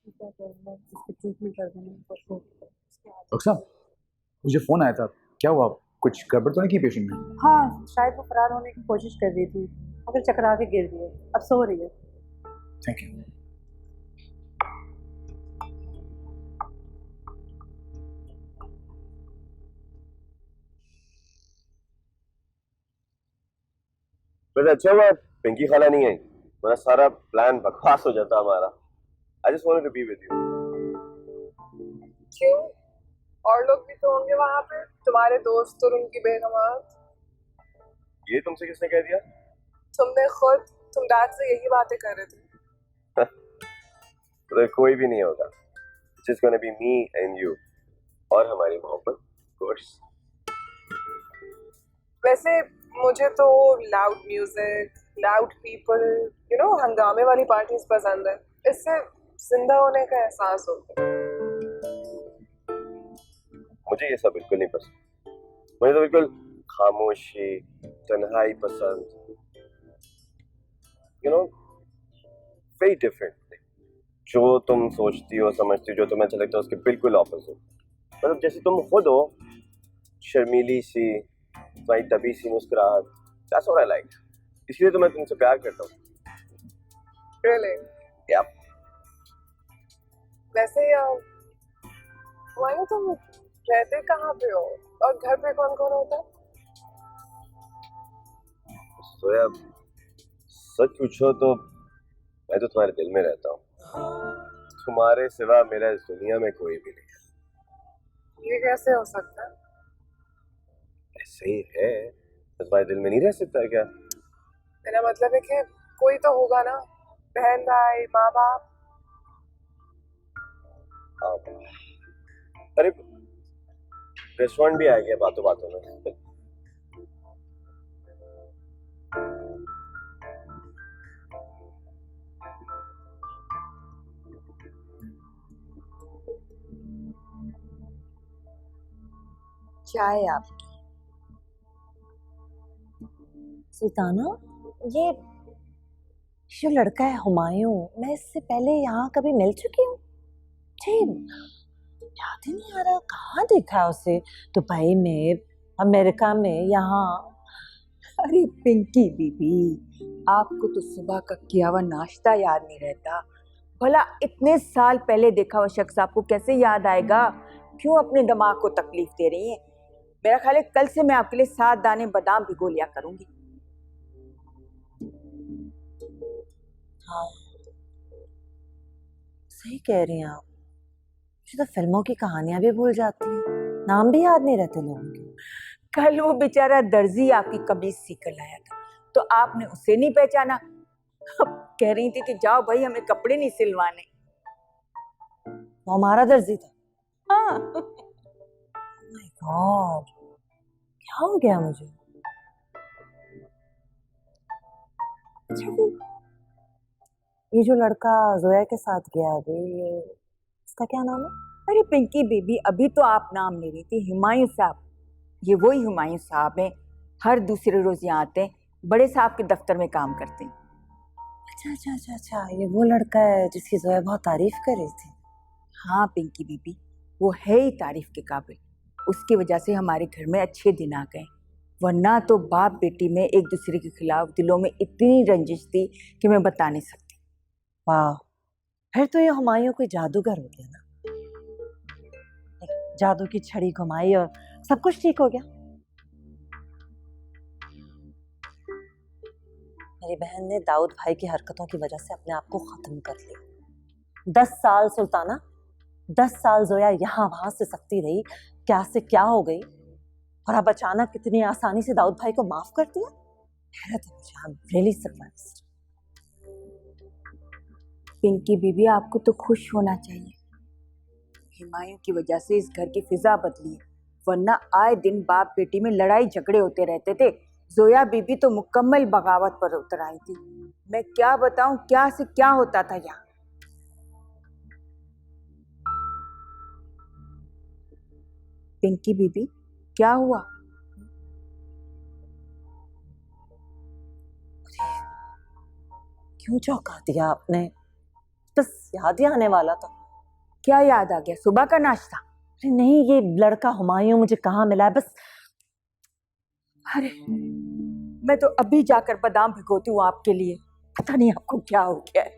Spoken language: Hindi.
क्या करना है, इसको चूक भी कर देना परसों उसके बाद। डॉक्टर साहब, मुझे फोन आया था, क्या हुआ? कुछ गड़बड़ तो नहीं की पेशेंट ने? हाँ, शायद वो फरार होने की कोशिश कर रही थी और फिर चकरा के गिर गई। अब सो रही है। Thank you. वैसे अच्छा हुआ पिंकी खाला नहीं आई, वरना सारा प्लान बकवास हो जाता हमारा। I just wanted to be with you. क्यों? और लोग भी तो होंगे वहां पे, तुम्हारे दोस्त और उनकी बेगमात। ये तुमसे किसने कह दिया? तुमने खुद, तुम डैड से यही बातें कर रहे थे। तो कोई भी नहीं होगा, just gonna be me and you और हमारी मोहब्बत, ऑफ कोर्स। वैसे मुझे तो लाउड म्यूजिक, लाउड पीपल, हंगामे वाली पार्टीज पसंद है। इससे जिंदा होने का एहसास होता है। मुझे ये सब बिल्कुल नहीं पसंद। मुझे तो बिल्कुल खामोशी, तन्हाई पसंद। Very different. जो तुम सोचती हो, समझती हो, जो तुम्हें अच्छा लगता है उसके बिल्कुल ऑपोजिट। मतलब जैसे तुम खुद हो, शर्मीली सी, तुम्हारी दबी सी मुस्कुराहट, दैट्स व्हाट आई लाइक। इसलिए तो मैं तुमसे प्यार करता हूँ। Really? या वैसे मानो तुम रहते कहाँ पे हो और घर पे कौन कौन होता है? तो यार, सच पूछो तो मैं तो तुम्हारे दिल में रहता हूँ। तुम्हारे सिवा मेरा इस दुनिया में कोई भी नहीं है। ये कैसे हो सकता है? ऐसे ही है, तो तुम्हारे दिल में नहीं रह सकता क्या? मेरा मतलब है कि कोई तो होगा ना, बहन भाई, माँ बाप। हाँ। अरे रेस्टोरेंट भी आ गया बातों बातों में। चाय आपकी। सुल्ताना, ये जो लड़का है हुमायूं, मैं इससे पहले यहाँ कभी मिल चुकी हूँ? जी, याद ही नहीं आ रहा कहाँ देखा है उसे। दुबई में, अमेरिका में, यहाँ। अरे पिंकी बीबी, आपको तो सुबह का किया हुआ नाश्ता याद नहीं रहता? भला इतने साल पहले देखा हुआ शख्स आपको कैसे याद आएगा? क्यों अपने दिमाग को तकलीफ दे रही हैं? मेरा ख्याल है कल से मैं आपके लिए 7 दाने बादाम भिगो लिया करूंगी। हाँ, सही कह रही हैं आप। मुझे तो फिल्मों की कहानियां भी भूल जाती हैं, नाम भी याद नहीं रहते लोगों के। कल वो बेचारा दर्जी आपकी कमीज सी कर लाया था, तो आपने उसे नहीं पहचाना। अब कह रही थी कि जाओ भाई, हमें कपड़े नहीं सिलवाने। वो हमारा दर्जी था? हाँ। माय गॉड, क्या हो गया मुझे? अच्छा, ये जो लड़का जोया के साथ गया अभी, इसका क्या नाम है? अरे पिंकी बेबी, अभी तो आप नाम ले रही थी, हुमायूं साहब। ये वही हुमायूं साहब हैं, हर दूसरे रोज यहाँ आते हैं, बड़े साहब के दफ्तर में काम करते हैं। अच्छा अच्छा अच्छा अच्छा, ये वो लड़का है जिसकी जोया बहुत तारीफ कर रही थी। हाँ पिंकी बीबी, वो है ही तारीफ के काबिल। उसकी वजह से हमारे घर में अच्छे दिन आ गए, वरना तो बाप बेटी में एक दूसरे के खिलाफ दिलों में इतनी रंजिश थी कि मैं बता नहीं सकती। वाह, फिर तो ये हुमायूं कोई जादूगर हो गया ना। एक जादू की छड़ी घुमाई और सब कुछ ठीक हो गया। मेरी बहन ने दाऊद भाई की हरकतों की वजह से अपने आप को खत्म कर लिया। 10 साल सुल्ताना, 10 साल जोया यहाँ वहां से सकती रही, क्या से क्या हो गई, और अब अचानक कितनी आसानी से दाऊद भाई को माफ कर दिया। हैरत है मुझे, I am really surprised. Pinky Bibi, आपको तो खुश होना चाहिए। हुमायूं की वजह से इस घर की फिजा बदली है, वरना आए दिन बाप बेटी में लड़ाई झगड़े होते रहते थे। जोया बीबी तो मुकम्मल बगावत पर उतर आई थी। मैं क्या बताऊं क्या से क्या होता था यहाँ। पिंकी बीबी, क्या हुआ? क्यों चौंका दिया आपने? बस याद ही आने वाला था। क्या याद आ गया? सुबह का नाश्ता? अरे नहीं, ये लड़का हुमायूं मुझे कहाँ मिला है बस। अरे मैं तो अभी जाकर बादाम भिगोती हूँ आपके लिए। पता नहीं आपको क्या हो गया है।